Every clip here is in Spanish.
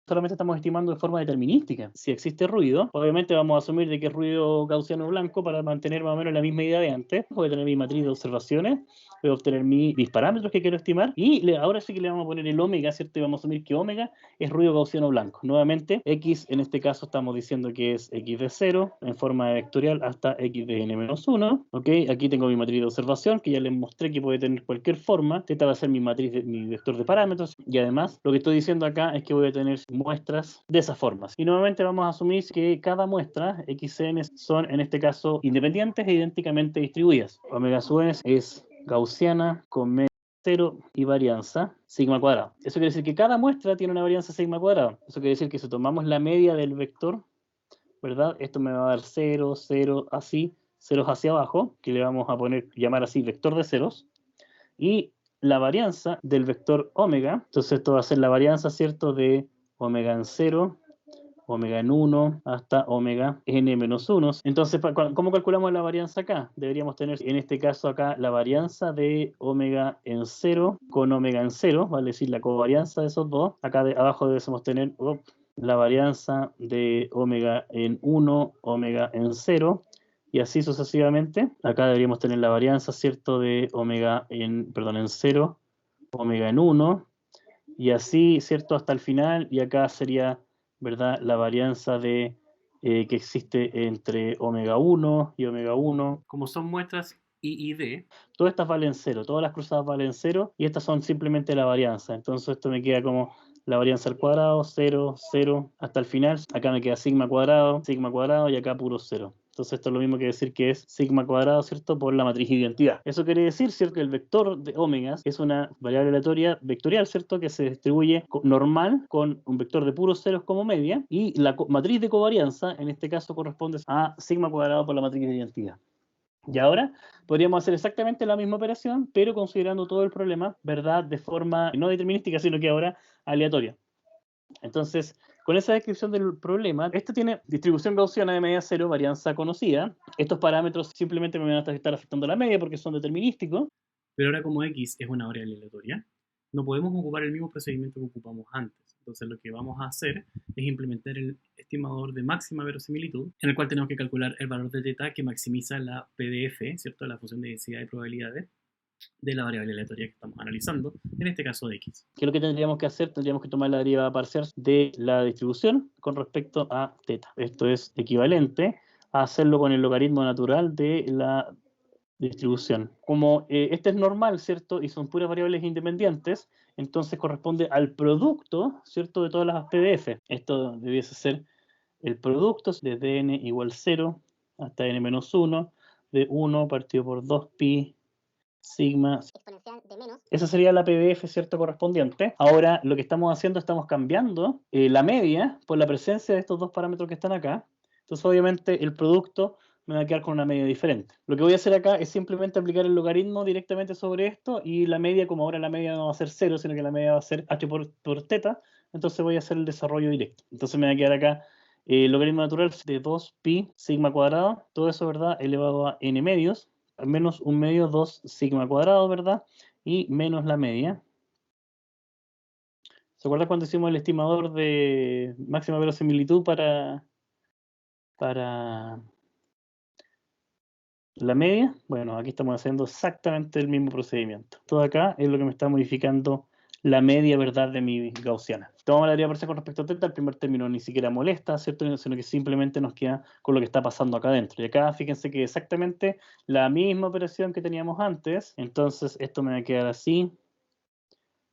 solamente estamos estimando de forma determinística. Si existe ruido, obviamente vamos a asumir de que es ruido gaussiano blanco para mantener más o menos la misma idea de antes. Voy a tener mi matriz de observaciones, voy a obtener mis parámetros que quiero estimar y ahora sí que le vamos a poner el omega, ¿cierto? Y vamos a asumir que omega es ruido gaussiano blanco. Nuevamente, x en este caso estamos diciendo que es x de 0 en forma vectorial hasta x de n-1, ¿ok? Aquí tengo mi matriz de observación que ya les mostré que puede tener cualquier forma. Θ va a ser mi matriz, mi vector de parámetros y además lo que estoy diciendo acá es que voy a tener muestras de esas formas. Y nuevamente vamos a asumir que cada muestra, xn, son en este caso independientes e idénticamente distribuidas. Omega sub n es gaussiana con media 0 y varianza sigma cuadrado. Eso quiere decir que cada muestra tiene una varianza sigma cuadrado. Eso quiere decir que si tomamos la media del vector, ¿verdad? Esto me va a dar 0, 0, así, ceros hacia abajo, que le vamos a llamar así vector de ceros, y la varianza del vector omega, entonces esto va a ser la varianza, ¿cierto?, de omega en 0, omega en 1, hasta omega n menos 1. Entonces, ¿cómo calculamos la varianza acá? Deberíamos tener, en este caso acá, la varianza de omega en 0 con omega en 0, vale decir, la covarianza de esos dos. Acá abajo debemos tener la varianza de omega en 1, omega en 0, y así sucesivamente. Acá deberíamos tener la varianza, ¿cierto?, de omega en 0, omega en 1, y así, ¿cierto?, hasta el final, y acá sería, ¿verdad?, la varianza que existe entre omega 1 y omega 1. Como son muestras I y D, todas estas valen 0, todas las cruzadas valen 0, y estas son simplemente la varianza. Entonces esto me queda como la varianza al cuadrado, 0, 0, hasta el final. Acá me queda sigma cuadrado, y acá puro 0. Entonces esto es lo mismo que decir que es sigma cuadrado, ¿cierto?, por la matriz identidad. Eso quiere decir, ¿cierto?, que el vector de omegas es una variable aleatoria vectorial, ¿cierto?, que se distribuye normal con un vector de puros ceros como media, y la matriz de covarianza en este caso corresponde a sigma cuadrado por la matriz de identidad. Y ahora podríamos hacer exactamente la misma operación, pero considerando todo el problema, ¿verdad?, de forma no determinística, sino que ahora aleatoria. Entonces, con esa descripción del problema, este tiene distribución gaussiana de media cero, varianza conocida. Estos parámetros simplemente me van a estar afectando la media porque son determinísticos. Pero ahora como x es una variable aleatoria, no podemos ocupar el mismo procedimiento que ocupamos antes. Entonces lo que vamos a hacer es implementar el estimador de máxima verosimilitud, en el cual tenemos que calcular el valor de θ que maximiza la PDF, ¿cierto?, la función de densidad de probabilidades de la variable aleatoria que estamos analizando, en este caso de x. ¿Qué es lo que tendríamos que hacer? Tendríamos que tomar la derivada parcial de la distribución con respecto a θ. Esto es equivalente a hacerlo con el logaritmo natural de la distribución. Como este es normal, ¿cierto?, y son puras variables independientes, entonces corresponde al producto, ¿cierto?, de todas las PDF. Esto debiese ser el producto desde n igual 0 hasta n menos 1, de 1 partido por 2pi sigma exponencial de menos. Esa sería la PDF, ¿cierto?, correspondiente. Ahora, lo que estamos haciendo, estamos cambiando la media por la presencia de estos dos parámetros que están acá. Entonces, obviamente, el producto me va a quedar con una media diferente. Lo que voy a hacer acá es simplemente aplicar el logaritmo directamente sobre esto, y la media, como ahora la media no va a ser 0, sino que la media va a ser h por θ, entonces voy a hacer el desarrollo directo. Entonces me va a quedar acá el logaritmo natural de 2pi sigma cuadrado, todo eso, ¿verdad?, elevado a n medios, menos un medio 2 sigma cuadrado, ¿verdad? Y menos la media. ¿Se acuerdan cuando hicimos el estimador de máxima verosimilitud para la media? Bueno, aquí estamos haciendo exactamente el mismo procedimiento. Todo acá es lo que me está modificando la media, ¿verdad?, de mi gaussiana. Tomamos la derivada parcial con respecto a θ, el primer término ni siquiera molesta, ¿cierto?, sino que simplemente nos queda con lo que está pasando acá adentro. Y acá fíjense que exactamente la misma operación que teníamos antes, entonces esto me va a quedar así,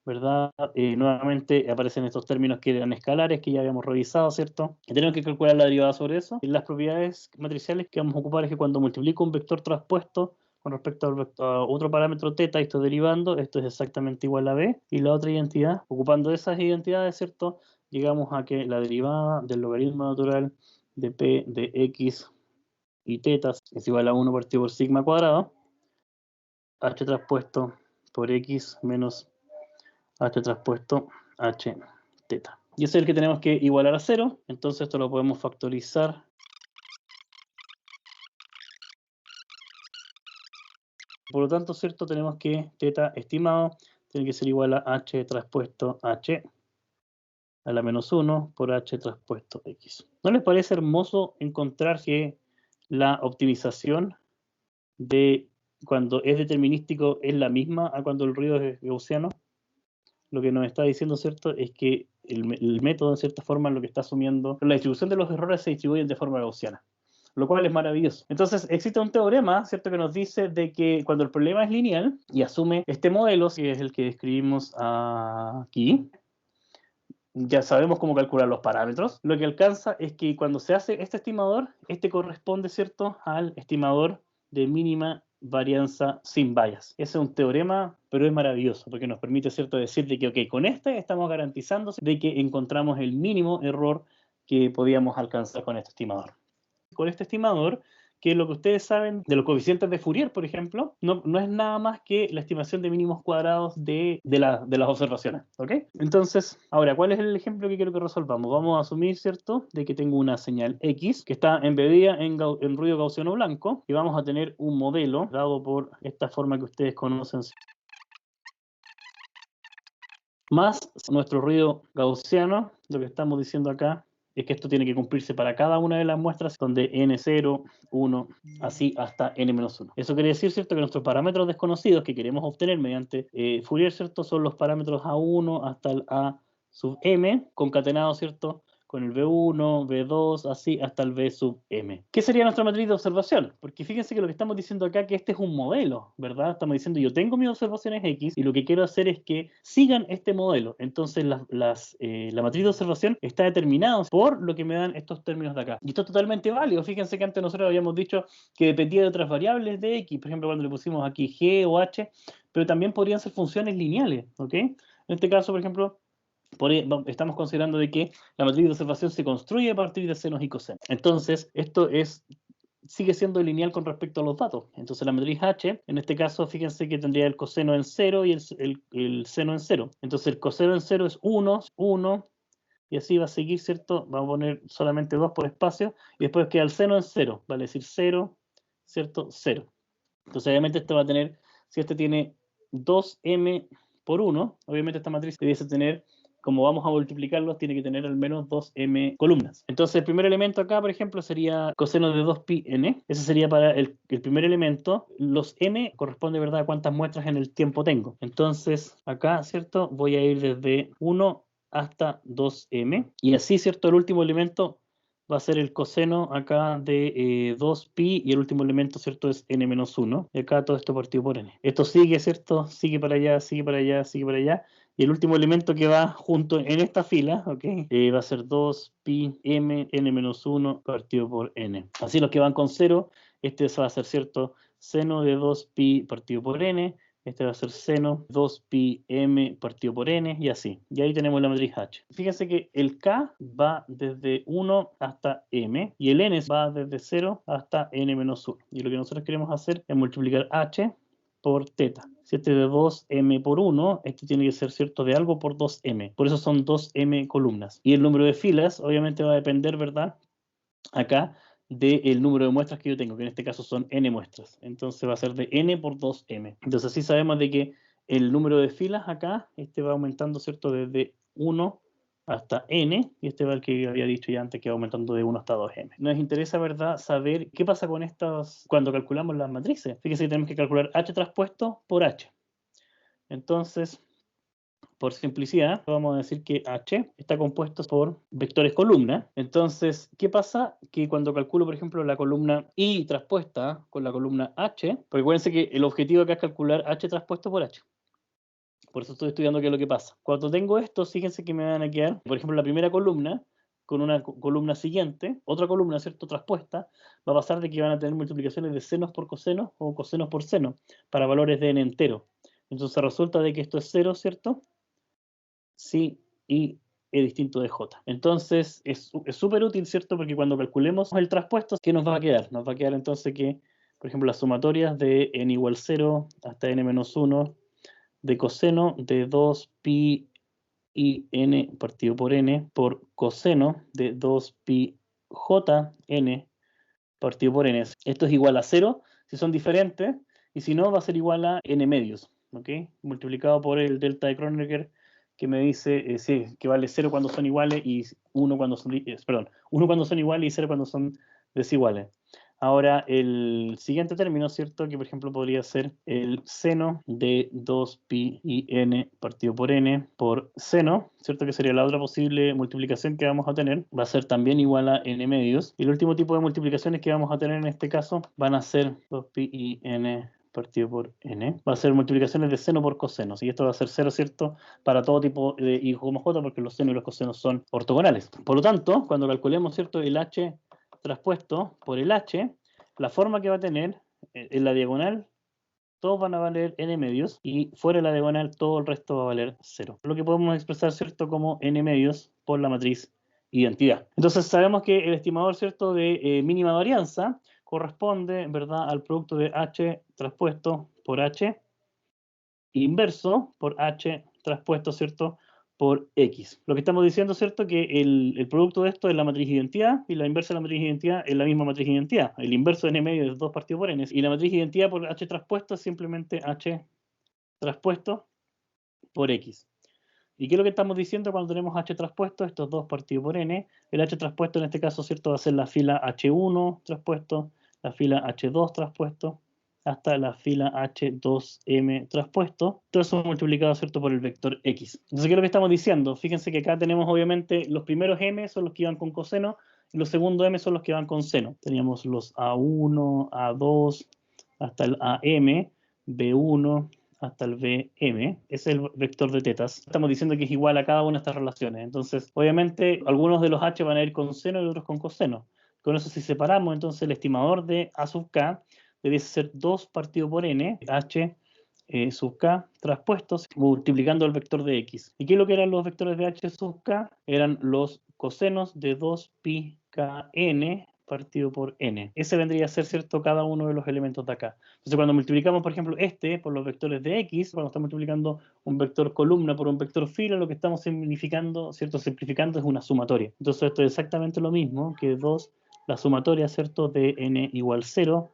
¿verdad? Nuevamente aparecen estos términos que eran escalares, que ya habíamos revisado, ¿cierto? Y tenemos que calcular la derivada sobre eso. Y las propiedades matriciales que vamos a ocupar es que cuando multiplico un vector traspuesto con respecto a otro parámetro θ y estoy derivando, esto es exactamente igual a b, y la otra identidad, ocupando esas identidades, ¿cierto?, llegamos a que la derivada del logaritmo natural de p de x y θ es igual a 1 partido por sigma cuadrado, h traspuesto por x menos h traspuesto h θ. Y ese es el que tenemos que igualar a 0, entonces esto lo podemos factorizar. Por lo tanto, ¿cierto?, tenemos que θ estimado tiene que ser igual a h traspuesto h a la menos 1 por h traspuesto x. ¿No les parece hermoso encontrar que la optimización de cuando es determinístico es la misma a cuando el ruido es gaussiano? Lo que nos está diciendo, ¿cierto?, es que el método, en cierta forma, lo que está asumiendo, la distribución de los errores se distribuyen de forma gaussiana, lo cual es maravilloso. Entonces, existe un teorema, ¿cierto?, que nos dice de que cuando el problema es lineal y asume este modelo, que es el que describimos aquí, ya sabemos cómo calcular los parámetros, lo que alcanza es que cuando se hace este estimador, este corresponde, ¿cierto?, al estimador de mínima varianza sin bias. Ese es un teorema, pero es maravilloso, porque nos permite, ¿cierto?, decir de que, ok, con este estamos garantizando de que encontramos el mínimo error que podíamos alcanzar con este estimador. Con este estimador, que lo que ustedes saben de los coeficientes de Fourier, por ejemplo, no es nada más que la estimación de mínimos cuadrados de las observaciones, ¿ok? Entonces, ahora, ¿cuál es el ejemplo que quiero que resolvamos? Vamos a asumir, ¿cierto?, de que tengo una señal X que está embebida en ruido gaussiano blanco, y vamos a tener un modelo dado por esta forma que ustedes conocen, más nuestro ruido gaussiano. Lo que estamos diciendo acá es que esto tiene que cumplirse para cada una de las muestras, donde n0, 1, así hasta n-1. Eso quiere decir, ¿cierto?, que nuestros parámetros desconocidos que queremos obtener mediante Fourier, ¿cierto?, son los parámetros A1 hasta el A sub m, concatenados, ¿cierto?, con el B1, B2, así hasta el B sub m. ¿Qué sería nuestra matriz de observación? Porque fíjense que lo que estamos diciendo acá, que este es un modelo, ¿verdad? Estamos diciendo, yo tengo mis observaciones X y lo que quiero hacer es que sigan este modelo. Entonces, la matriz de observación está determinada por lo que me dan estos términos de acá. Y esto es totalmente válido. Fíjense que antes nosotros habíamos dicho que dependía de otras variables de X, por ejemplo, cuando le pusimos aquí G o H, pero también podrían ser funciones lineales, ¿ok? En este caso, por ejemplo, estamos considerando de que la matriz de observación se construye a partir de senos y cosenos. Entonces, esto sigue siendo lineal con respecto a los datos. Entonces, la matriz H, en este caso, fíjense que tendría el coseno en 0 y el seno en 0. Entonces, el coseno en 0 es 1, 1, y así va a seguir, ¿cierto? Vamos a poner solamente 2 por espacio, y después queda el seno en 0, vale decir 0, ¿cierto? 0. Entonces, obviamente, esto va a tener, si este tiene 2m por 1, obviamente esta matriz debiese tener, como vamos a multiplicarlos, tiene que tener al menos 2m columnas. Entonces, el primer elemento acá, por ejemplo, sería coseno de 2πn. Ese sería para el primer elemento. Los m corresponde, ¿verdad?, a cuántas muestras en el tiempo tengo. Entonces, acá, ¿cierto?, voy a ir desde 1 hasta 2m. Y así, ¿cierto?, el último elemento va a ser el coseno acá de 2pi, y el último elemento, ¿cierto?, es n-1. Y acá todo esto partido por n. Esto sigue, ¿cierto? Sigue para allá, sigue para allá, sigue para allá. Y el último elemento que va junto en esta fila, ¿ok?, va a ser 2pi m n-1 partido por n. Así los que van con 0, este va a ser, ¿cierto?, seno de 2pi partido por n. Este va a ser seno 2pi m partido por n, y así. Y ahí tenemos la matriz H. Fíjense que el K va desde 1 hasta m, y el n va desde 0 hasta n-1. Y lo que nosotros queremos hacer es multiplicar H por teta. Si este es de 2m por 1, este tiene que ser, ¿cierto?, de algo por 2m. Por eso son 2m columnas. Y el número de filas, obviamente, va a depender, ¿verdad?, acá, del número de muestras que yo tengo, que en este caso son n muestras. Entonces va a ser de n por 2m. Entonces así sabemos de que el número de filas acá, va aumentando, ¿cierto?, desde 1 hasta n, y este va el que había dicho ya antes, que va aumentando de 1 hasta 2m. Nos interesa, ¿verdad?, saber qué pasa con estas cuando calculamos las matrices. Fíjense que tenemos que calcular h traspuesto por h. Entonces, por simplicidad, vamos a decir que H está compuesto por vectores columna. Entonces, ¿qué pasa? Que cuando calculo, por ejemplo, la columna I traspuesta con la columna H, porque acuérdense que el objetivo acá es calcular H traspuesto por H. Por eso estoy estudiando qué es lo que pasa. Cuando tengo esto, fíjense que me van a quedar, por ejemplo, la primera columna con una columna siguiente, otra columna, ¿cierto?, traspuesta, va a pasar de que van a tener multiplicaciones de senos por cosenos o cosenos por seno para valores de n entero. Entonces resulta de que esto es 0, ¿cierto? Sí, y E distinto de J. Entonces, es súper útil, ¿cierto? Porque cuando calculemos el traspuesto, ¿qué nos va a quedar? Nos va a quedar entonces que, por ejemplo, las sumatorias de n igual 0 hasta n-1 de coseno de 2pi y n partido por n por coseno de 2pi j n partido por n. Esto es igual a 0 si son diferentes, y si no, va a ser igual a n medios, ¿ok? Multiplicado por el delta de Kronecker, que me dice sí, que vale 0 cuando son iguales y 1 cuando son, perdón, 1 cuando son iguales y 0 cuando son desiguales. Ahora, el siguiente término, ¿cierto? Que por ejemplo podría ser el seno de 2pi y n partido por n por seno, ¿cierto? Que sería la otra posible multiplicación que vamos a tener. Va a ser también igual a n medios. Y el último tipo de multiplicaciones que vamos a tener en este caso van a ser 2pi y n partido por n. Va a ser multiplicaciones de seno por coseno. Y esto va a ser 0, ¿cierto? Para todo tipo de I como j, porque los senos y los cosenos son ortogonales. Por lo tanto, cuando calculemos, ¿cierto? El h traspuesto por el h, la forma que va a tener en la diagonal, todos van a valer n medios y fuera de la diagonal todo el resto va a valer 0. Lo que podemos expresar, ¿cierto? Como n medios por la matriz identidad. Entonces sabemos que el estimador, ¿cierto? De mínima varianza corresponde, ¿verdad? Al producto de h traspuesto por h inverso por h traspuesto, ¿cierto? Por x. Lo que estamos diciendo, ¿cierto? Que el producto de esto es la matriz identidad y la inversa de la matriz identidad es la misma matriz identidad. El inverso de n medio es 2 partido por n y la matriz identidad por h traspuesto es simplemente h traspuesto por x. ¿Y qué es lo que estamos diciendo cuando tenemos h traspuesto? Estos 2 partido por n. El h traspuesto en este caso, ¿cierto? Va a ser la fila h1 traspuesto, la fila h2 traspuesto, hasta la fila h2m traspuesto. Todo eso multiplicado, ¿cierto? Por el vector x. Entonces, ¿qué es lo que estamos diciendo? Fíjense que acá tenemos obviamente los primeros m son los que iban con coseno y los segundos m son los que van con seno. Teníamos los a1, a2, hasta el am, b1, hasta el Vm, ese es el vector de tetas. Estamos diciendo que es igual a cada una de estas relaciones. Entonces, obviamente, algunos de los h van a ir con seno y otros con coseno. Con eso, si separamos, entonces el estimador de a sub k debe ser 2 partido por n, h sub k traspuestos, multiplicando el vector de x. ¿Y qué es lo que eran los vectores de h sub k? Eran los cosenos de 2 pi kn partido por n. Ese vendría a ser, ¿cierto?, cada uno de los elementos de acá. Entonces, cuando multiplicamos, por ejemplo, este por los vectores de x, cuando estamos multiplicando un vector columna por un vector fila, lo que estamos significando, ¿cierto?, simplificando es una sumatoria. Entonces, esto es exactamente lo mismo que 2, la sumatoria, ¿cierto?, de n igual 0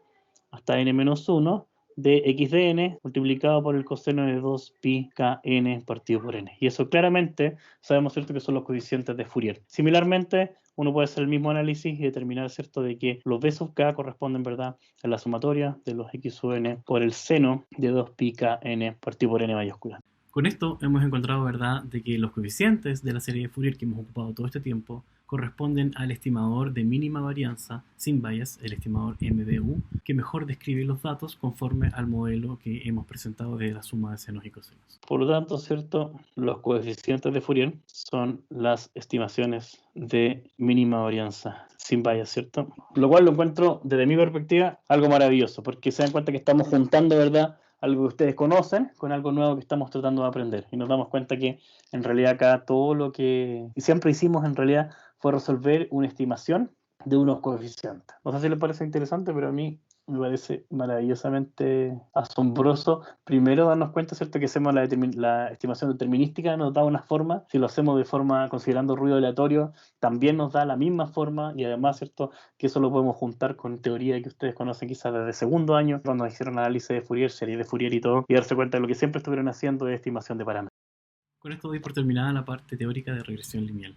hasta n menos 1 de x de n multiplicado por el coseno de 2 pi kn partido por n. Y eso claramente sabemos, ¿cierto?, que son los coeficientes de Fourier. Similarmente, uno puede hacer el mismo análisis y determinar, ¿cierto?, de que los b sub k corresponden, ¿verdad?, a la sumatoria de los x sub n por el seno de 2 pi kn partido por n mayúscula. Con esto hemos encontrado, ¿verdad?, de que los coeficientes de la serie de Fourier que hemos ocupado todo este tiempo corresponden al estimador de mínima varianza sin bias, el estimador MDU, que mejor describe los datos conforme al modelo que hemos presentado de la suma de senos y cosenos. Por lo tanto, ¿cierto?, los coeficientes de Fourier son las estimaciones de mínima varianza sin bias, ¿cierto? Lo cual lo encuentro, desde mi perspectiva, algo maravilloso, porque se dan cuenta que estamos juntando, ¿verdad?, algo que ustedes conocen con algo nuevo que estamos tratando de aprender. Y nos damos cuenta que en realidad acá todo lo que siempre hicimos en realidad fue resolver una estimación de unos coeficientes. No sé si les parece interesante, pero a mí me parece maravillosamente asombroso. Primero darnos cuenta, ¿cierto?, que hacemos la estimación determinística, nos da una forma. Si lo hacemos de forma considerando ruido aleatorio, también nos da la misma forma y además, ¿cierto?, que eso lo podemos juntar con teoría que ustedes conocen quizás desde segundo año, cuando hicieron análisis de Fourier, serie de Fourier y todo, y darse cuenta de lo que siempre estuvieron haciendo de estimación de parámetros. Con esto doy por terminada la parte teórica de regresión lineal.